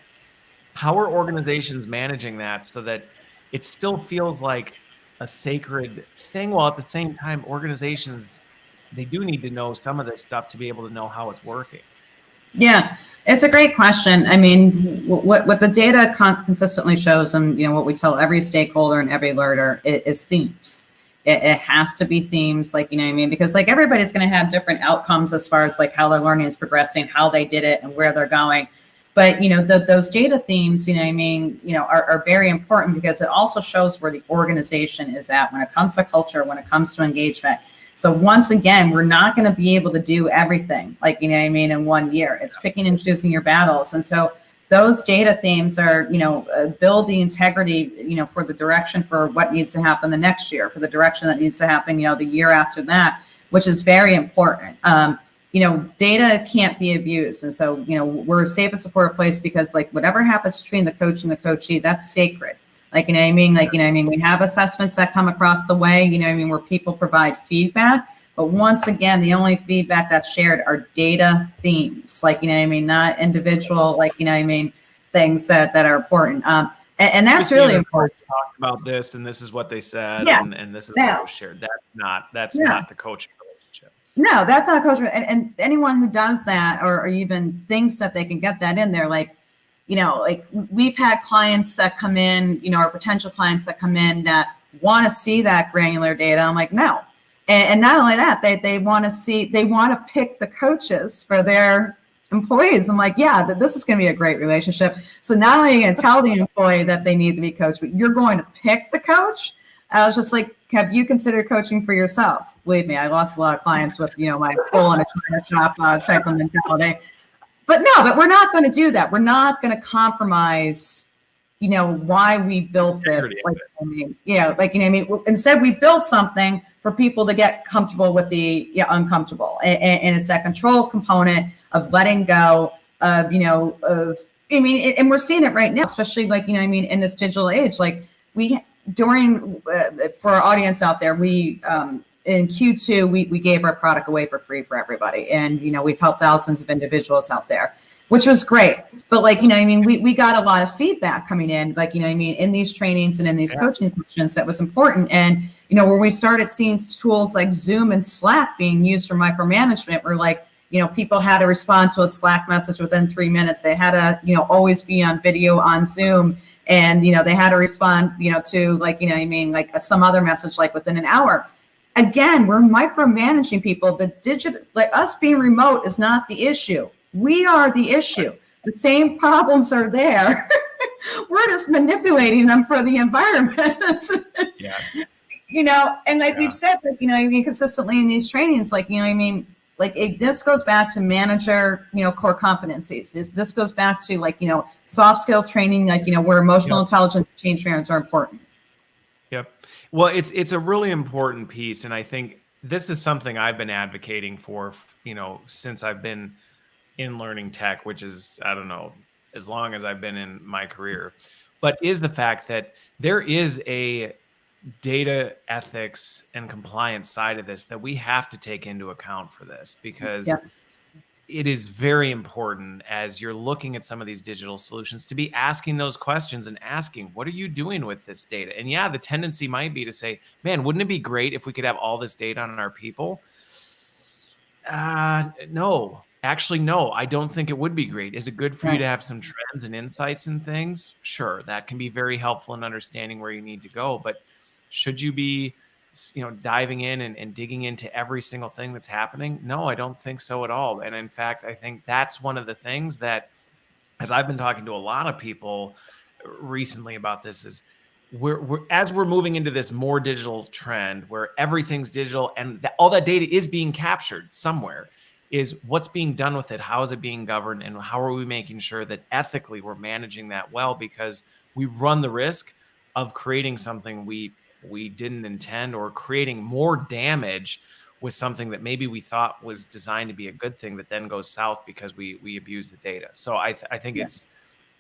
How are organizations managing that so that it still feels like a sacred thing, while at the same time, organizations, they do need to know some of this stuff to be able to know how it's working? Yeah, it's a great question. I mean, what the data consistently shows, and what we tell every stakeholder and every learner is themes. It has to be themes, because everybody's going to have different outcomes as far as how their learning is progressing, how they did it, and where they're going. But those data themes, are very important, because it also shows where the organization is at when it comes to culture, when it comes to engagement. So once again, we're not going to be able to do everything, in 1 year. It's picking and choosing your battles. And so those data themes are, build the integrity, for the direction for what needs to happen the next year, for the direction that needs to happen, the year after that, which is very important. Data can't be abused. And so, we're a safe and supportive place, because whatever happens between the coach and the coachee, that's sacred. We have assessments that come across the way, where people provide feedback. But once again, the only feedback that's shared are data themes, not individual, things that are important. And that's really important. Talked about this, and this is what they said, yeah. and this is what was shared. That's not the coaching relationship. No, that's not coaching. And anyone who does that, or even thinks that they can get that in there, we've had clients that come in, or potential clients that come in that want to see that granular data. I'm like, no. And not only that, they want to pick the coaches for their employees. I'm like, yeah, this is going to be a great relationship. So not only are you going to tell the employee that they need to be coached, but you're going to pick the coach. I was just like, have you considered coaching for yourself? Believe me, I lost a lot of clients with, my pull in a China shop type of mentality. But we're not going to do that. We're not going to compromise, why we built this. Instead, we built something for people to get comfortable with the uncomfortable. And it's that control component of letting go of, and we're seeing it right now, especially in this digital age. For our audience out there, we in Q2, we gave our product away for free for everybody. And, we've helped thousands of individuals out there, which was great. But we got a lot of feedback coming in, in these trainings and in these coaching sessions that was important. And, where we started seeing tools like Zoom and Slack being used for micromanagement, where people had to respond to a Slack message within 3 minutes. They had to, always be on video on Zoom. And, they had to respond, to some other message, within an hour. Again, we're micromanaging people. The digital, us being remote is not the issue. We are the issue. The same problems are there. We're just manipulating them for the environment. Yes. And we've said, consistently in these trainings, this goes back to manager, core competencies. This goes back to soft skill training, where emotional intelligence and change management are important. Yep. Well, it's a really important piece. And I think this is something I've been advocating for, since I've been in learning tech, which is, I don't know, as long as I've been in my career, but is the fact that there is a data ethics and compliance side of this that we have to take into account for this, because it is very important as you're looking at some of these digital solutions to be asking those questions and asking, what are you doing with this data? And yeah, the tendency might be to say, man, wouldn't it be great if we could have all this data on our people? No, actually, no, I don't think it would be great. Is it good for you to have some trends and insights and things? Sure, that can be very helpful in understanding where you need to go. But should you be, diving in and digging into every single thing that's happening? No, I don't think so at all. And in fact, I think that's one of the things that, as I've been talking to a lot of people recently about this, is as we're moving into this more digital trend where everything's digital and all that data is being captured somewhere, is what's being done with it, how is it being governed, and how are we making sure that ethically we're managing that well, because we run the risk of creating something we didn't intend, or creating more damage with something that maybe we thought was designed to be a good thing that then goes south because we abuse the data. So I think it's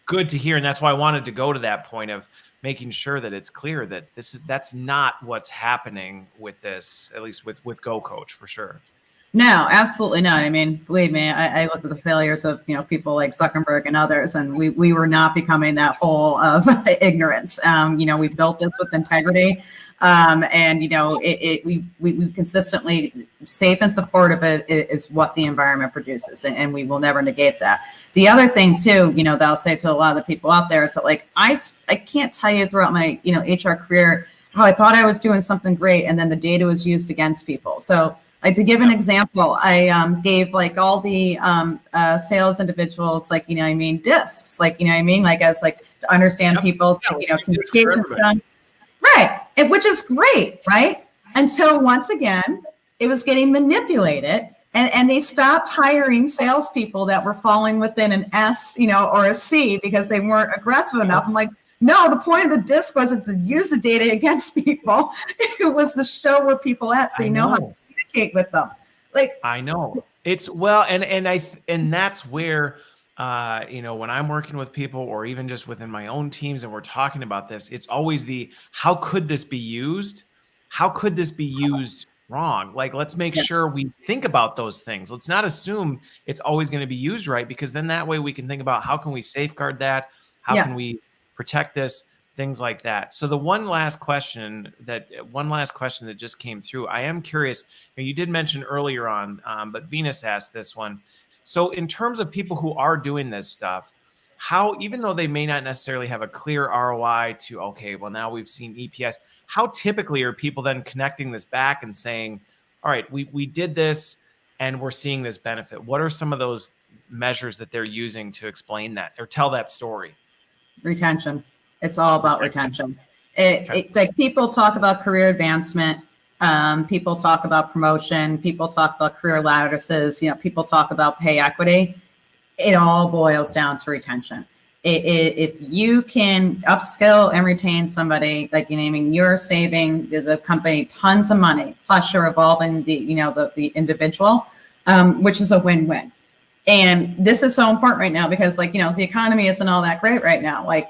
good to hear. And that's why I wanted to go to that point of making sure that it's clear that that's not what's happening with this, at least with GoCoach, for sure. No, absolutely not. I mean, believe me, I looked at the failures of, people like Zuckerberg and others, and we were not becoming that hole of ignorance. We built this with integrity. And we consistently, safe and supportive is what the environment produces, and we will never negate that. The other thing too, that I'll say to a lot of the people out there is that, like, I can't tell you throughout my HR career how I thought I was doing something great, and then the data was used against people. So, like, to give an example, I gave like all the sales individuals, like, discs, like, like, as like to understand people's communication style. Right. Which is great, right? Until once again, it was getting manipulated, and they stopped hiring salespeople that were falling within an S, or a C, because they weren't aggressive enough. I'm like, no, the point of the disc wasn't to use the data against people. It was to show where people at, so you know how to communicate with them. Like, I know. It's and that's where when I'm working with people, or even just within my own teams, and we're talking about this, it's always how could this be used? How could this be used wrong? Like, let's make sure we think about those things. Let's not assume it's always going to be used right, because then that way we can think about how can we safeguard that? How can we protect this? Things like that. So the one last question that just came through, I am curious, you did mention earlier on, but Venus asked this one. So in terms of people who are doing this stuff, how, even though they may not necessarily have a clear ROI to, okay, well, now we've seen EPS, how typically are people then connecting this back and saying, all right, we did this and we're seeing this benefit? What are some of those measures that they're using to explain that or tell that story? Retention. It's all about retention. Like, people talk about career advancement. People talk about promotion. People talk about career lattices. People talk about pay equity. It all boils down to retention. If you can upskill and retain somebody, like, you're saving the company tons of money, plus you're evolving the individual, which is a win-win. And this is so important right now because, like, the economy isn't all that great right now. Like,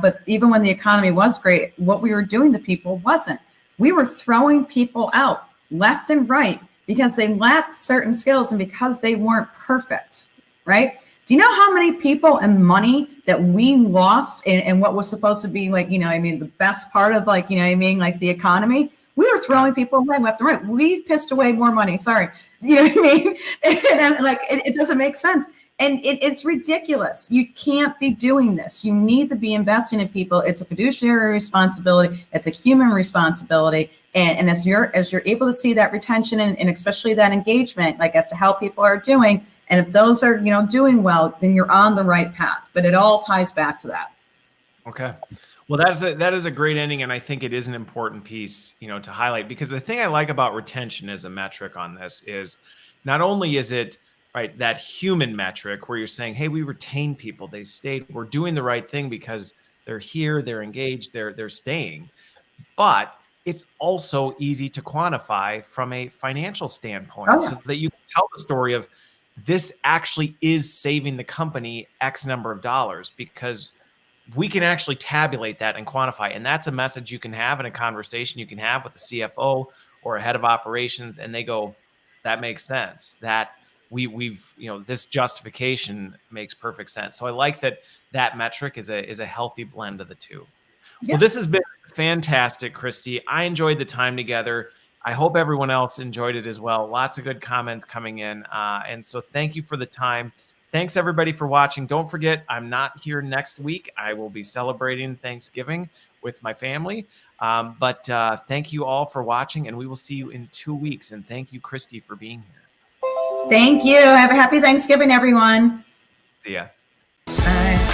but even when the economy was great, what we were doing to people wasn't. We were throwing people out left and right because they lacked certain skills and because they weren't perfect, right? Do you know how many people and money that we lost in what was supposed to be, like, the best part of, like, like the economy? We were throwing people away left and right. We pissed away more money. Sorry. You know what I mean? And like, it doesn't make sense. And it's ridiculous. You can't be doing this. You need to be investing in people. It's a fiduciary responsibility. It's a human responsibility. And as you're able to see that retention and especially that engagement, like, as to how people are doing, and if those are, doing well, then you're on the right path. But it all ties back to that. Okay. Well, that is a great ending. And I think it is an important piece, to highlight, because the thing I like about retention as a metric on this is not only is it, right, that human metric where you're saying, hey, we retain people, they stayed, we're doing the right thing because they're here, they're engaged, they're staying. But it's also easy to quantify from a financial standpoint, so that you can tell the story of this actually is saving the company X number of dollars, because we can actually tabulate that and quantify. And that's a message you can have in a conversation you can have with a CFO or a head of operations. And they go, that makes sense. That we've this justification makes perfect sense. So I like that metric is a healthy blend of the two. Yeah. Well, this has been fantastic, Kristy. I enjoyed the time together. I hope everyone else enjoyed it as well. Lots of good comments coming in. And so thank you for the time. Thanks, everybody, for watching. Don't forget, I'm not here next week. I will be celebrating Thanksgiving with my family. But thank you all for watching, and we will see you in 2 weeks. And thank you, Kristy, for being here. Thank you. Have a happy Thanksgiving, everyone. See ya. Bye.